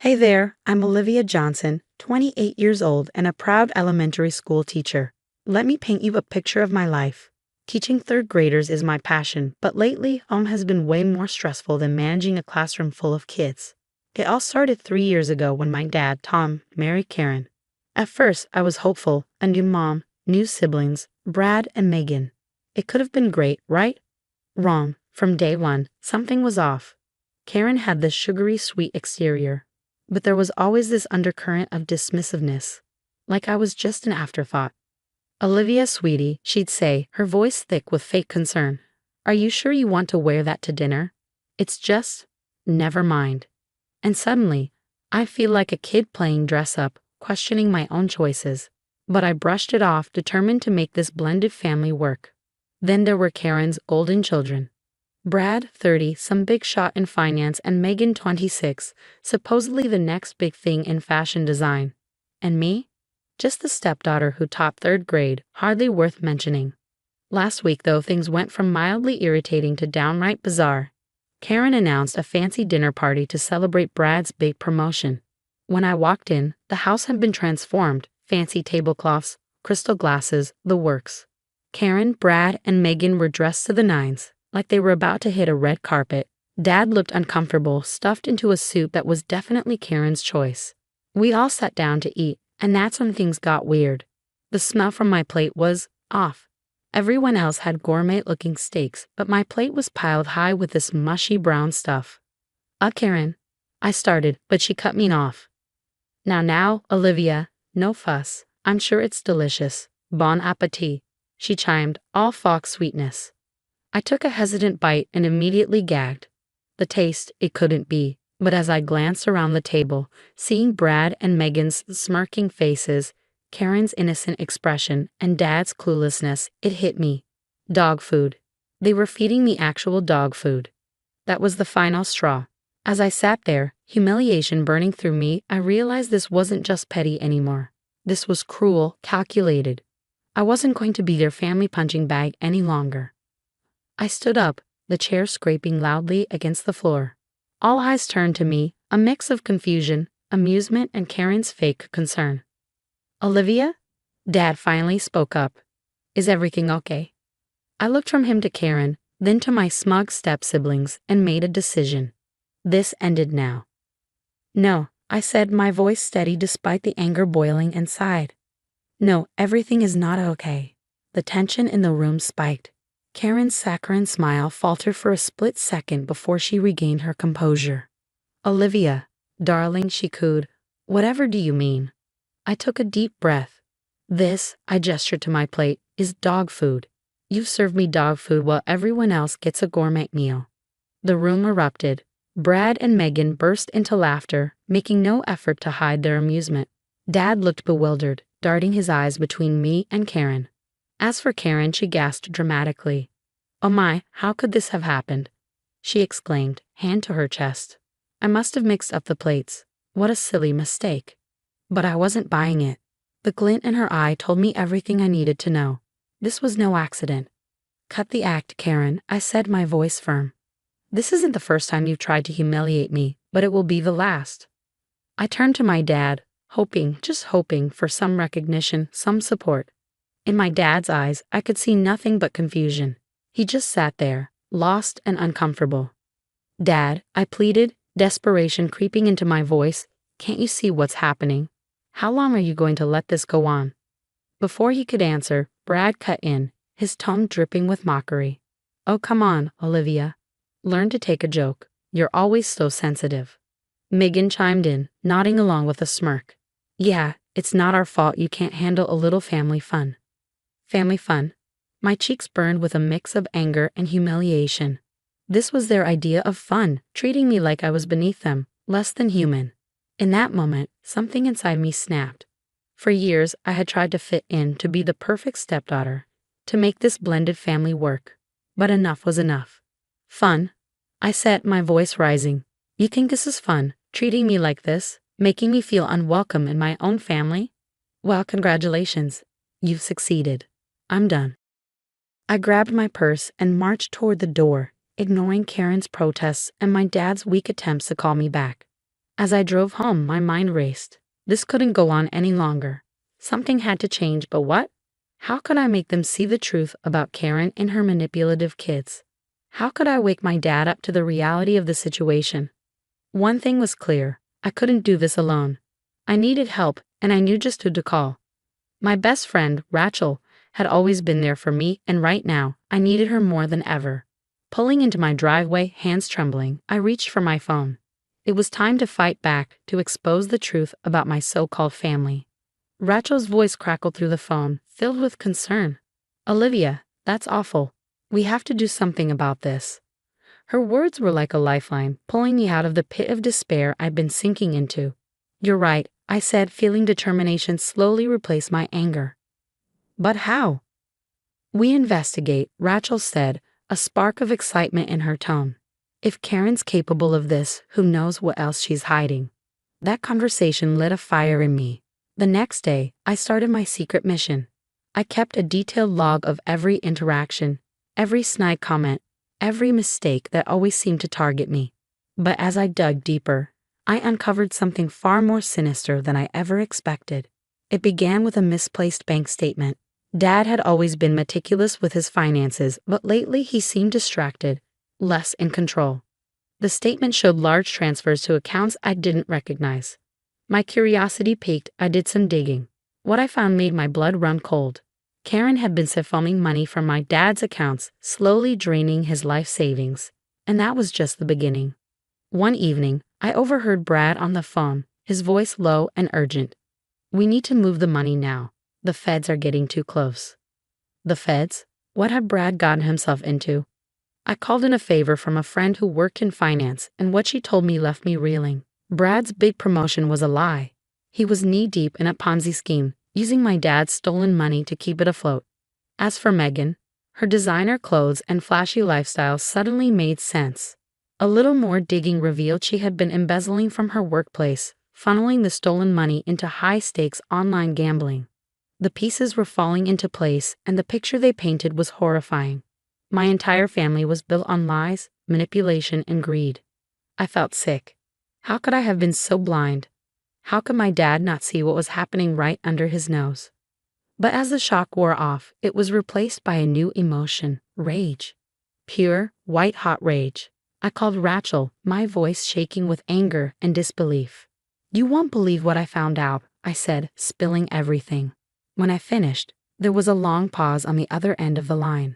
Hey there, I'm Olivia Johnson, 28 years old and a proud elementary school teacher. Let me paint you a picture of my life. Teaching third graders is my passion, but lately, home has been way more stressful than managing a classroom full of kids. It all started 3 years ago when my dad, Tom, married Karen. At first, I was hopeful, a new mom, new siblings, Brad and Megan. It could have been great, right? Wrong. From day one, something was off. Karen had this sugary sweet exterior, but there was always this undercurrent of dismissiveness, like I was just an afterthought. Olivia, sweetie, she'd say, her voice thick with fake concern. Are you sure you want to wear that to dinner? It's just, never mind. And suddenly, I feel like a kid playing dress up, questioning my own choices. But I brushed it off, determined to make this blended family work. Then there were Karen's golden children. Brad, 30, some big shot in finance, and Megan, 26, supposedly the next big thing in fashion design. And me? Just the stepdaughter who topped third grade, hardly worth mentioning. Last week, though, things went from mildly irritating to downright bizarre. Karen announced a fancy dinner party to celebrate Brad's big promotion. When I walked in, the house had been transformed, fancy tablecloths, crystal glasses, the works. Karen, Brad, and Megan were dressed to the nines, like they were about to hit a red carpet. Dad looked uncomfortable, stuffed into a suit that was definitely Karen's choice. We all sat down to eat, and that's when things got weird. The smell from my plate was off. Everyone else had gourmet-looking steaks, but my plate was piled high with this mushy brown stuff. Karen, I started, but she cut me off. Now, Olivia, no fuss. I'm sure it's delicious. Bon appetit, she chimed, all fox sweetness. I took a hesitant bite and immediately gagged. The taste, it couldn't be, but as I glanced around the table, seeing Brad and Megan's smirking faces, Karen's innocent expression, and Dad's cluelessness, it hit me. Dog food. They were feeding me actual dog food. That was the final straw. As I sat there, humiliation burning through me, I realized this wasn't just petty anymore. This was cruel, calculated. I wasn't going to be their family punching bag any longer. I stood up, the chair scraping loudly against the floor. All eyes turned to me, a mix of confusion, amusement, and Karen's fake concern. Olivia? Dad finally spoke up. Is everything okay? I looked from him to Karen, then to my smug step-siblings, and made a decision. This ended now. No, I said, my voice steady despite the anger boiling inside. No, everything is not okay. The tension in the room spiked. Karen's saccharine smile faltered for a split second before she regained her composure. Olivia, darling, she cooed, whatever do you mean? I took a deep breath. This, I gestured to my plate, is dog food. You serve me dog food while everyone else gets a gourmet meal. The room erupted. Brad and Megan burst into laughter, making no effort to hide their amusement. Dad looked bewildered, darting his eyes between me and Karen. As for Karen, she gasped dramatically. Oh my, how could this have happened? She exclaimed, hand to her chest. I must have mixed up the plates. What a silly mistake. But I wasn't buying it. The glint in her eye told me everything I needed to know. This was no accident. Cut the act, Karen, I said, my voice firm. This isn't the first time you've tried to humiliate me, but it will be the last. I turned to my dad, hoping, just hoping, for some recognition, some support. In my dad's eyes, I could see nothing but confusion. He just sat there, lost and uncomfortable. Dad, I pleaded, desperation creeping into my voice, can't you see what's happening? How long are you going to let this go on? Before he could answer, Brad cut in, his tongue dripping with mockery. Oh, come on, Olivia. Learn to take a joke. You're always so sensitive. Megan chimed in, nodding along with a smirk. Yeah, it's not our fault you can't handle a little family fun. Family fun. My cheeks burned with a mix of anger and humiliation. This was their idea of fun, treating me like I was beneath them, less than human. In that moment, something inside me snapped. For years, I had tried to fit in, to be the perfect stepdaughter, to make this blended family work. But enough was enough. Fun? I said, my voice rising. You think this is fun, treating me like this, making me feel unwelcome in my own family? Well, congratulations. You've succeeded. I'm done. I grabbed my purse and marched toward the door, ignoring Karen's protests and my dad's weak attempts to call me back. As I drove home, my mind raced. This couldn't go on any longer. Something had to change, but what? How could I make them see the truth about Karen and her manipulative kids? How could I wake my dad up to the reality of the situation? One thing was clear. I couldn't do this alone. I needed help, and I knew just who to call. My best friend, Rachel, had always been there for me, and right now, I needed her more than ever. Pulling into my driveway, hands trembling, I reached for my phone. It was time to fight back, to expose the truth about my so-called family. Rachel's voice crackled through the phone, filled with concern. "Olivia, that's awful. We have to do something about this." Her words were like a lifeline, pulling me out of the pit of despair I'd been sinking into. "You're right," I said, feeling determination slowly replace my anger. "But how?" "We investigate," Rachel said, a spark of excitement in her tone. "If Karen's capable of this, who knows what else she's hiding?" That conversation lit a fire in me. The next day, I started my secret mission. I kept a detailed log of every interaction, every snide comment, every mistake that always seemed to target me. But as I dug deeper, I uncovered something far more sinister than I ever expected. It began with a misplaced bank statement. Dad had always been meticulous with his finances, but lately he seemed distracted, less in control. The statement showed large transfers to accounts I didn't recognize. My curiosity piqued. I did some digging. What I found made my blood run cold. Karen had been siphoning money from my dad's accounts, slowly draining his life savings. And that was just the beginning. One evening, I overheard Brad on the phone, his voice low and urgent. "We need to move the money now. The feds are getting too close." The feds? What had Brad gotten himself into? I called in a favor from a friend who worked in finance, and what she told me left me reeling. Brad's big promotion was a lie. He was knee-deep in a Ponzi scheme, using my dad's stolen money to keep it afloat. As for Megan, her designer clothes and flashy lifestyle suddenly made sense. A little more digging revealed she had been embezzling from her workplace, funneling the stolen money into high-stakes online gambling. The pieces were falling into place, and the picture they painted was horrifying. My entire family was built on lies, manipulation, and greed. I felt sick. How could I have been so blind? How could my dad not see what was happening right under his nose? But as the shock wore off, it was replaced by a new emotion, rage. Pure, white-hot rage. I called Rachel, my voice shaking with anger and disbelief. "You won't believe what I found out," I said, spilling everything. When I finished, there was a long pause on the other end of the line.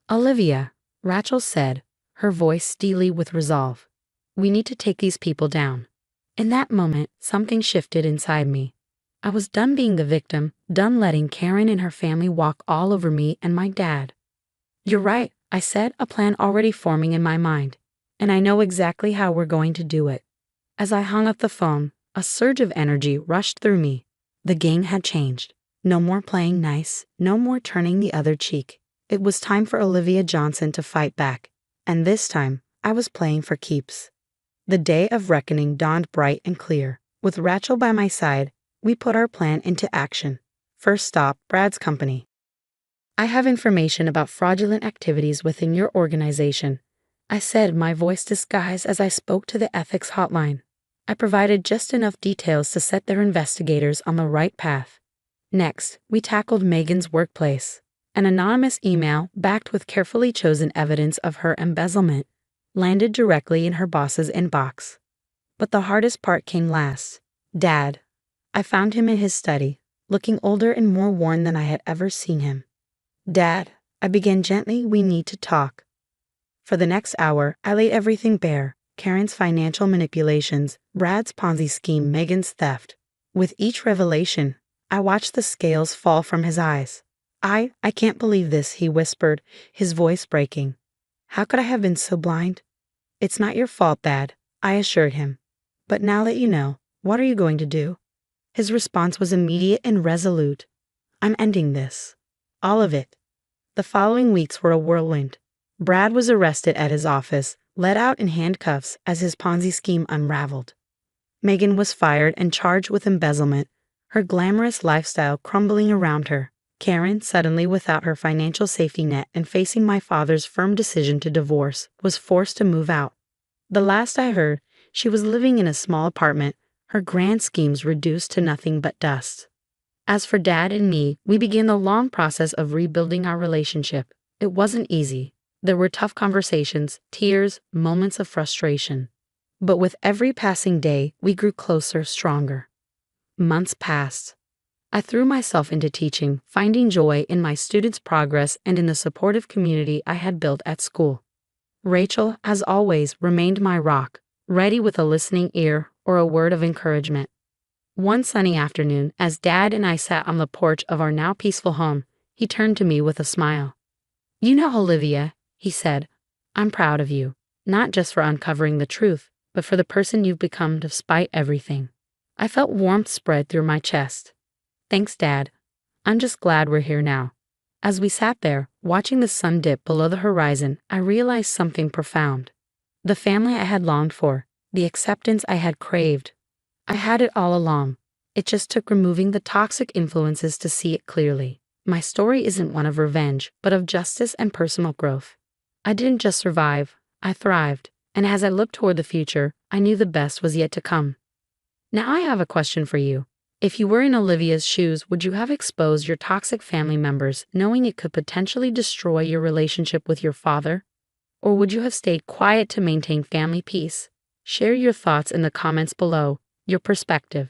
"Olivia," Rachel said, her voice steely with resolve. "We need to take these people down." In that moment, something shifted inside me. I was done being the victim, done letting Karen and her family walk all over me and my dad. "You're right," I said, a plan already forming in my mind. "And I know exactly how we're going to do it." As I hung up the phone, a surge of energy rushed through me. The game had changed. No more playing nice, no more turning the other cheek. It was time for Olivia Johnson to fight back. And this time, I was playing for keeps. The day of reckoning dawned bright and clear. With Rachel by my side, we put our plan into action. First stop, Brad's company. "I have information about fraudulent activities within your organization," I said, my voice disguised as I spoke to the ethics hotline. I provided just enough details to set their investigators on the right path. Next, we tackled Megan's workplace. An anonymous email, backed with carefully chosen evidence of her embezzlement, landed directly in her boss's inbox. But the hardest part came last. Dad. I found him in his study, looking older and more worn than I had ever seen him. "Dad," I began gently, "we need to talk." For the next hour, I laid everything bare. Karen's financial manipulations, Brad's Ponzi scheme, Megan's theft. With each revelation, I watched the scales fall from his eyes. I can't believe this," he whispered, his voice breaking. "How could I have been so blind?" "It's not your fault, Dad," I assured him. "But now that you know, what are you going to do?" His response was immediate and resolute. "I'm ending this. All of it." The following weeks were a whirlwind. Brad was arrested at his office, let out in handcuffs as his Ponzi scheme unraveled. Megan was fired and charged with embezzlement, her glamorous lifestyle crumbling around her. Karen, suddenly without her financial safety net and facing my father's firm decision to divorce, was forced to move out. The last I heard, She was living in a small apartment, her grand schemes reduced to nothing but dust. As for Dad and me, we began the long process of rebuilding our relationship. It wasn't easy. There were tough conversations, tears, moments of frustration. But with every passing day, we grew closer, stronger. Months passed. I threw myself into teaching, finding joy in my students' progress and in the supportive community I had built at school. Rachel, as always, remained my rock, ready with a listening ear or a word of encouragement. One sunny afternoon, as Dad and I sat on the porch of our now peaceful home, he turned to me with a smile. "You know, Olivia," he said, "I'm proud of you, not just for uncovering the truth, but for the person you've become despite everything." I felt warmth spread through my chest. "Thanks, Dad. I'm just glad we're here now." As we sat there, watching the sun dip below the horizon, I realized something profound. The family I had longed for, the acceptance I had craved. I had it all along. It just took removing the toxic influences to see it clearly. My story isn't one of revenge, but of justice and personal growth. I didn't just survive, I thrived, and as I looked toward the future, I knew the best was yet to come. Now I have a question for you. If you were in Olivia's shoes, would you have exposed your toxic family members, knowing it could potentially destroy your relationship with your father? Or would you have stayed quiet to maintain family peace? Share your thoughts in the comments below, your perspective.